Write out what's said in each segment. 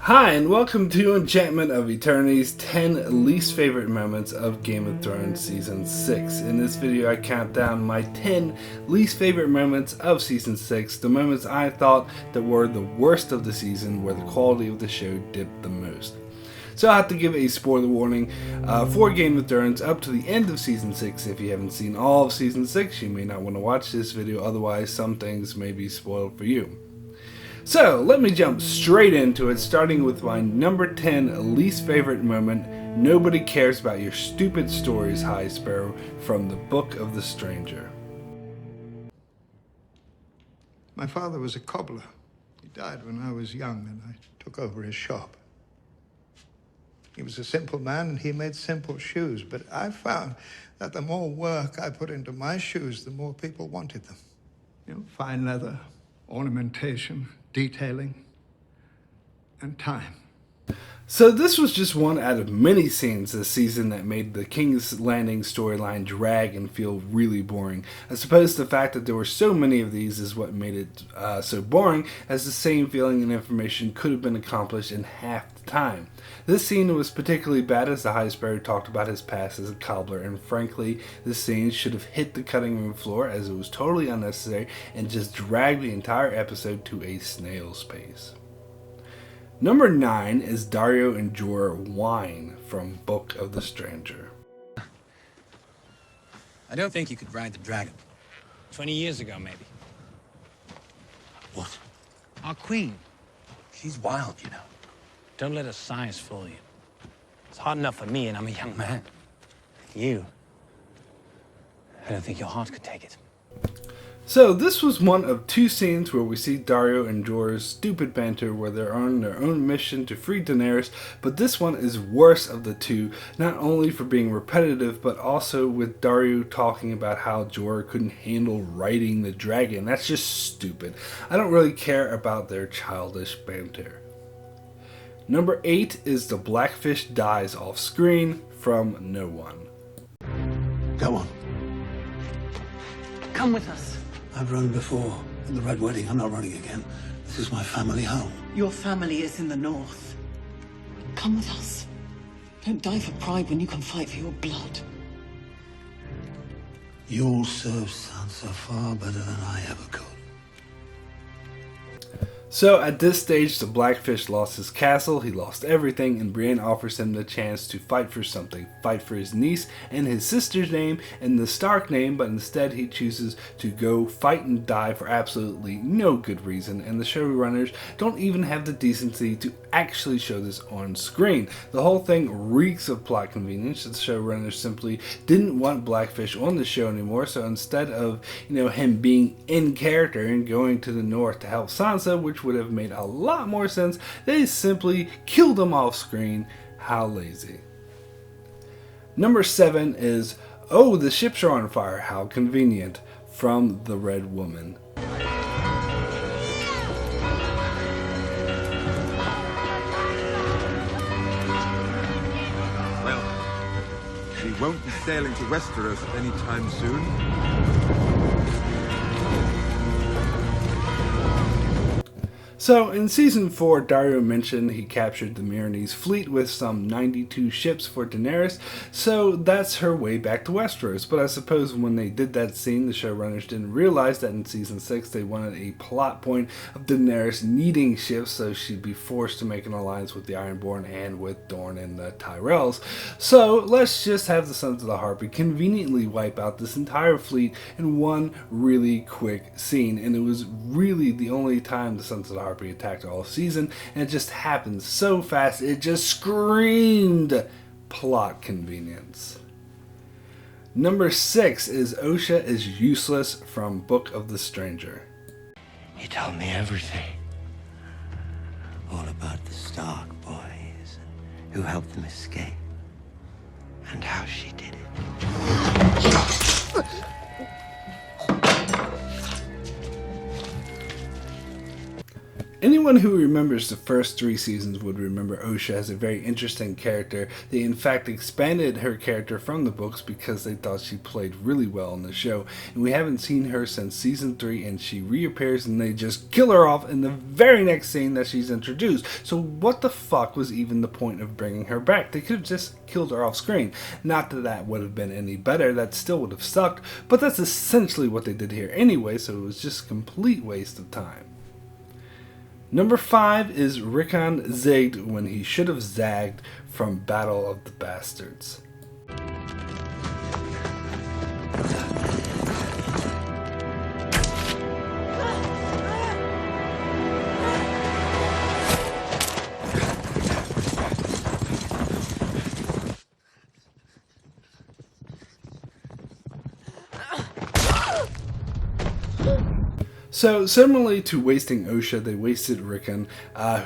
Hi, and welcome to Enchantment of Eternity's 10 least favorite moments of Game of Thrones Season 6. In this video, I count down my 10 least favorite moments of Season 6, the moments I thought that were the worst of the season, where the quality of the show dipped the most. So I have to give a spoiler warning for Game of Thrones up to the end of Season 6. If you haven't seen all of Season 6, you may not want to watch this video, otherwise some things may be spoiled for you. So, let me jump straight into it, starting with my number 10 least favorite moment. Nobody cares about your stupid stories, High Sparrow, from the Book of the Stranger. My father was a cobbler. He died when I was young, and I took over his shop. He was a simple man, and he made simple shoes, but I found that the more work I put into my shoes, the more people wanted them. You know, fine leather, ornamentation, detailing, and time. So this was just one out of many scenes this season that made the King's Landing storyline drag and feel really boring. I suppose the fact that there were so many of these is what made it so boring, as the same feeling and information could have been accomplished in half the time. This scene was particularly bad as the High Sparrow talked about his past as a cobbler, and frankly, this scene should have hit the cutting room floor as it was totally unnecessary and just dragged the entire episode to a snail's pace. Number 9 is Daario and Jorah Whine from Book of the Stranger. I don't think you could ride the dragon. 20 years ago, maybe. What? Our queen. She's wild, you know. Don't let her size fool you. It's hard enough for me, and I'm a young man. You. I don't think your heart could take it. So this was one of two scenes where we see Daario and Jorah's stupid banter where they're on their own mission to free Daenerys, but this one is worse of the two, not only for being repetitive, but also with Daario talking about how Jorah couldn't handle riding the dragon. That's just stupid. I don't really care about their childish banter. Number 8 is the Blackfish dies off screen from no one. Go on. Come with us. I've run before. In the Red Wedding, I'm not running again. This is my family home. Your family is in the north. Come with us. Don't die for pride when you can fight for your blood. You'll serve Sansa far better than I ever could. So at this stage, the Blackfish lost his castle, he lost everything, and Brienne offers him the chance to fight for something. Fight for his niece and his sister's name and the Stark name, but instead he chooses to go fight and die for absolutely no good reason, and the showrunners don't even have the decency to actually show this on screen. The whole thing reeks of plot convenience. The showrunners simply didn't want Blackfish on the show anymore, so instead of him being in character and going to the north to help Sansa, which would have made a lot more sense, they simply killed him off screen. How lazy. Number 7 is, oh, the ships are on fire, how convenient, from the Red Woman. Well, she won't be sailing to Westeros anytime soon. So, in Season 4, Daario mentioned he captured the Myronese fleet with some 92 ships for Daenerys, so that's her way back to Westeros. But I suppose when they did that scene, the showrunners didn't realize that in Season 6 they wanted a plot point of Daenerys needing ships, so she'd be forced to make an alliance with the Ironborn and with Dorne and the Tyrells. So, let's just have the Sons of the Harpy conveniently wipe out this entire fleet in one really quick scene, and it was really the only time the Sons of the Harpy attacked all season, and it just happened so fast it just screamed plot convenience. Number 6 is Osha is useless from Book of the Stranger. He told me everything. All about the Stark boys, who helped them escape, and how she did it. Anyone who remembers the first 3 seasons would remember Osha as a very interesting character. They in fact expanded her character from the books because they thought she played really well in the show. And we haven't seen her since season 3, and she reappears and they just kill her off in the very next scene that she's introduced. So what the fuck was even the point of bringing her back? They could have just killed her off screen. Not that that would have been any better, that still would have sucked, but that's essentially what they did here anyway, so it was just a complete waste of time. Number 5 is Rickon zigged when he should have zagged from Battle of the Bastards. So, similarly to wasting Osha, they wasted Rickon,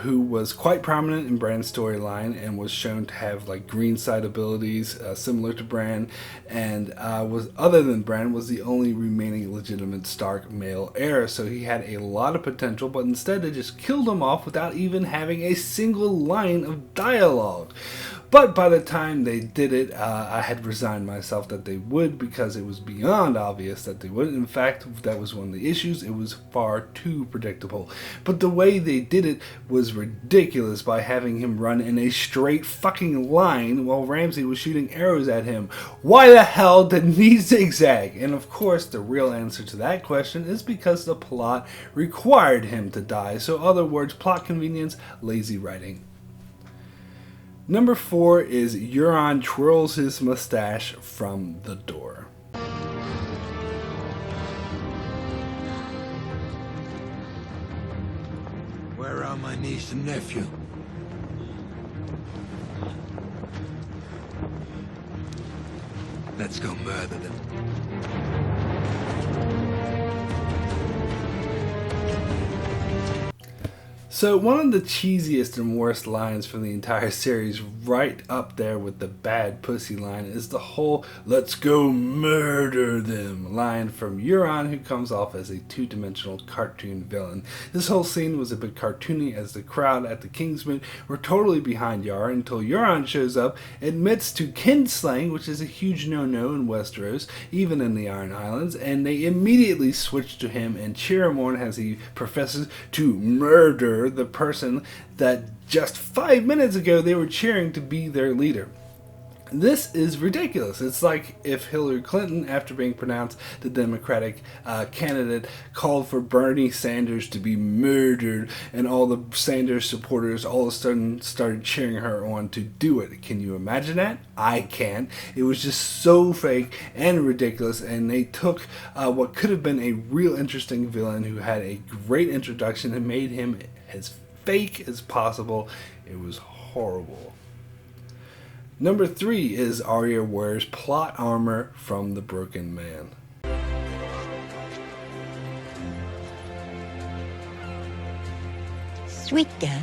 who was quite prominent in Bran's storyline and was shown to have like green side abilities similar to Bran, and was, other than Bran, was the only remaining legitimate Stark male heir. So he had a lot of potential, but instead they just killed him off without even having a single line of dialogue. But by the time they did it, I had resigned myself that they would, because it was beyond obvious that they would. In fact, that was one of the issues. It was far too predictable. But the way they did it was ridiculous, by having him run in a straight fucking line while Ramsay was shooting arrows at him. Why the hell didn't he zigzag? And of course, the real answer to that question is because the plot required him to die. So, in other words, plot convenience, lazy writing. Number 4 is Euron twirls his mustache from the door. Where are my niece and nephew? Let's go murder them. So one of the cheesiest and worst lines from the entire series, right up there with the bad pussy line, is the whole "let's go murder them" line from Euron, who comes off as a two-dimensional cartoon villain. This whole scene was a bit cartoony, as the crowd at the Kingsman were totally behind Yara until Euron shows up, admits to kinslaying, which is a huge no-no in Westeros, even in the Iron Islands, and they immediately switch to him and cheer him on as he professes to murder the person that just 5 minutes ago they were cheering to be their leader. This is ridiculous. It's like if Hillary Clinton, after being pronounced the Democratic candidate, called for Bernie Sanders to be murdered, and all the Sanders supporters all of a sudden started cheering her on to do it. Can you imagine that? I can't. It was just so fake and ridiculous, and they took what could have been a real interesting villain who had a great introduction and made him as fake as possible. It was horrible. Number 3 is Arya wears plot armor from the Broken Man. Sweet girl.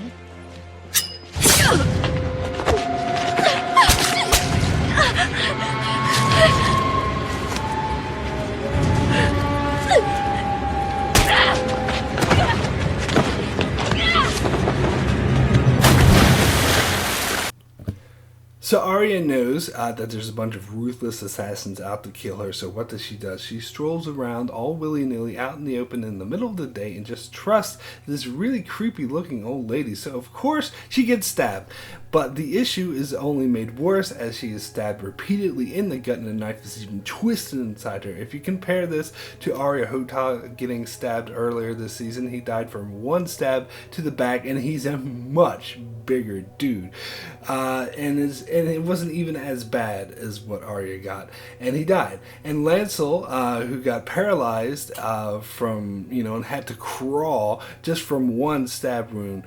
So Arya knows that there's a bunch of ruthless assassins out to kill her, so what does? She strolls around all willy-nilly out in the open in the middle of the day and just trusts this really creepy looking old lady. So of course she gets stabbed. But the issue is only made worse as she is stabbed repeatedly in the gut and the knife is even twisted inside her. If you compare this to Arya Hotah getting stabbed earlier this season, he died from one stab to the back, and he's a much bigger dude. And it wasn't even as bad as what Arya got. And he died. And Lancel, who got paralyzed from, and had to crawl just from one stab wound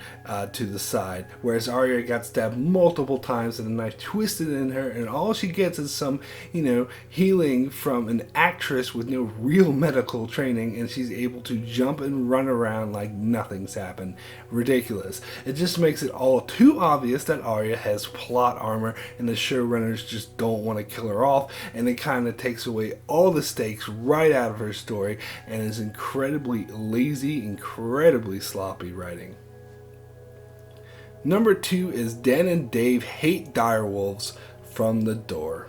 to the side, whereas Arya got stabbed multiple times and the knife twisted in her, and all she gets is some, healing from an actress with no real medical training, and she's able to jump and run around like nothing's happened. Ridiculous. It just makes it all too obvious that Arya has plot armor, and the showrunners just don't want to kill her off, and it kind of takes away all the stakes right out of her story, and is incredibly lazy, incredibly sloppy writing. Number 2 is Dan and Dave hate direwolves from the door.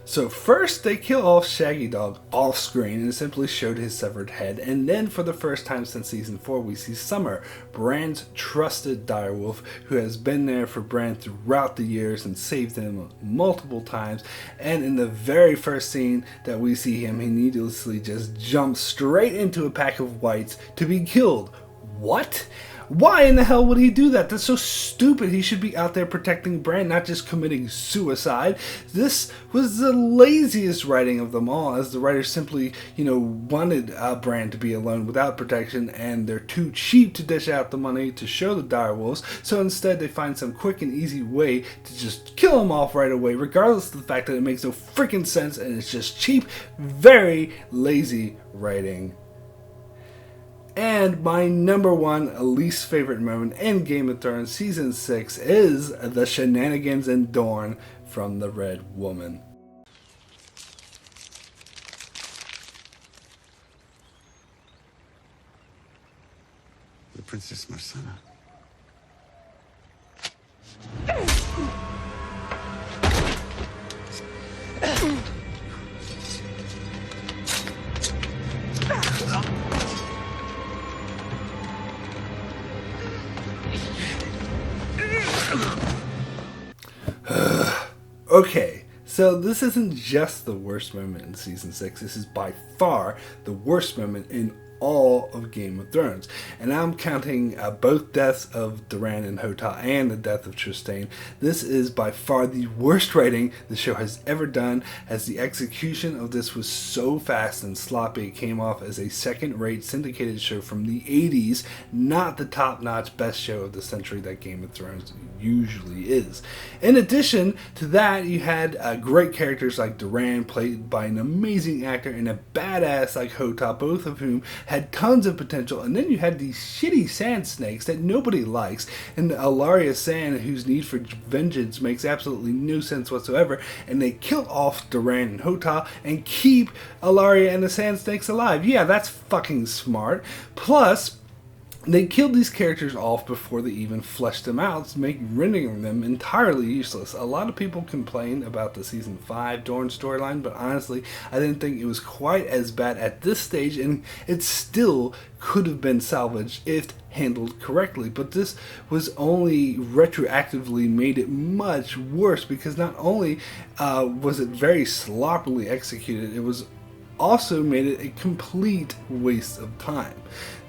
So first they kill off Shaggy Dog off screen and simply showed his severed head, and then for the first time since season 4 we see Summer, Bran's trusted direwolf, who has been there for Bran throughout the years and saved him multiple times, and in the very first scene that we see him, he needlessly just jumps straight into a pack of whites to be killed. What? Why in the hell would he do that? That's so stupid. He should be out there protecting Bran, not just committing suicide. This was the laziest writing of them all, as the writers simply, wanted Bran to be alone without protection, and they're too cheap to dish out the money to show the direwolves, so instead they find some quick and easy way to just kill him off right away, regardless of the fact that it makes no freaking sense, and it's just cheap, very lazy writing. And my number 1 least favorite moment in Game of Thrones Season 6 is the Shenanigans in Dorne from the Red Woman. The Princess Marcella. Okay, so this isn't just the worst moment in Season 6, this is by far the worst moment in all of Game of Thrones. And I'm counting both deaths of Doran and Hotah and the death of Trystane. This is by far the worst writing the show has ever done, as the execution of this was so fast and sloppy it came off as a second-rate syndicated show from the 80s, not the top-notch best show of the century that Game of Thrones usually is. In addition to that, you had great characters like Doran, played by an amazing actor, and a badass like Hotah, both of whom had tons of potential, and then you had these shitty sand snakes that nobody likes, and Arya Sand, whose need for vengeance makes absolutely no sense whatsoever, and they kill off Doran and Hotah and keep Arya and the sand snakes alive. Yeah, that's fucking smart. Plus, they killed these characters off before they even fleshed them out, rendering them entirely useless. A lot of people complain about the Season 5 Dorne storyline, but honestly, I didn't think it was quite as bad at this stage, and it still could have been salvaged if handled correctly. But this was only retroactively made it much worse, because not only was it very sloppily executed, it was also made it a complete waste of time.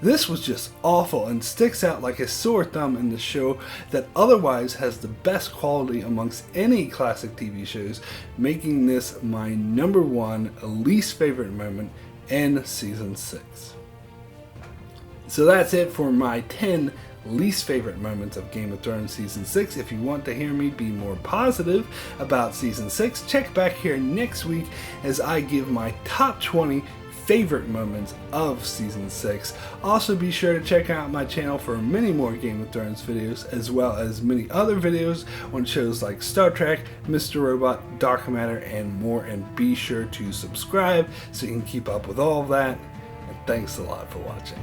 This was just awful and sticks out like a sore thumb in the show that otherwise has the best quality amongst any classic TV shows, making this my number 1 least favorite moment in Season 6. So that's it for my 10 least favorite moments of Game of Thrones Season 6. If you want to hear me be more positive about Season 6, check back here next week as I give my top 20 favorite moments of Season 6. Also be sure to check out my channel for many more Game of Thrones videos, as well as many other videos on shows like Star Trek, Mr. Robot, Dark Matter, and more, and be sure to subscribe so you can keep up with all of that. And thanks a lot for watching.